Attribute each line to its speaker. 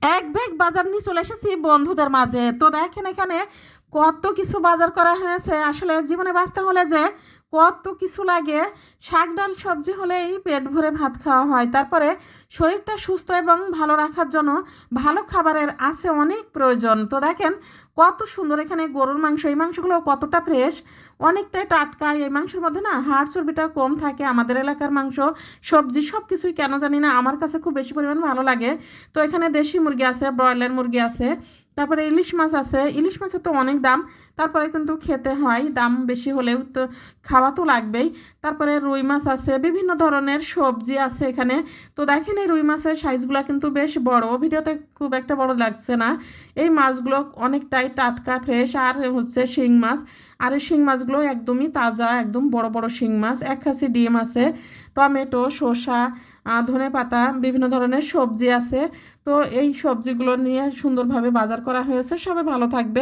Speaker 1: এক ব্যাগ বাজার নিয়ে চলে এসেছি বন্ধুদের মাঝে। তো দেখেন এখানে কত কিছু বাজার করা হয়েছে। আসলে জীবনে বাঁচতে হলে যে কত কিছু লাগে, শাক ডাল সবজি হলেই পেট ভরে ভাত খাওয়া হয়। তারপরে শরীরটা সুস্থ এবং ভালো রাখার জন্য ভালো খাবারের আছে অনেক প্রয়োজন। তো দেখেন কত সুন্দর এখানে গরুর মাংস, এই মাংসগুলো কতটা ফ্রেশ, অনেকটাই টাটকা। এই মাংসের মধ্যে না হাড় চর্বিটা কম থাকে। আমাদের এলাকার মাংস, সবজি সব কিছুই কেন জানি না আমার কাছে খুব বেশি পরিমাণ ভালো লাগে। তো এখানে দেশি মুরগি আছে, ব্রয়লার মুরগি আছে, তারপরে ইলিশ মাছ আছে। ইলিশ মাছের তো অনেক দাম, তারপরে কিন্তু খেতে হয়, দাম বেশি হলেও তো খাওয়া তো লাগবেই। তারপরে রুই মাছ আছে, বিভিন্ন ধরনের সবজি আছে এখানে। তো দেখেন এই রুই মাছের সাইজগুলো কিন্তু বেশ বড়, ভিডিওতে খুব একটা বড় লাগছে না। এই মাছগুলো অনেকটাই টাটকা ফ্রেশ। আর হচ্ছে শিং মাছ, আর এই শিং মাছগুলো একদমই তাজা, একদম বড় বড় শিং মাছ। এক খাসি ডিম আছে, টমেটো, শসা, ধনেপাতা, বিভিন্ন ধরনের সবজি আছে। তো এই সবজিগুলো নিয়ে সুন্দরভাবে বাজার করা হয়েছে। সবাই ভালো থাকবেন।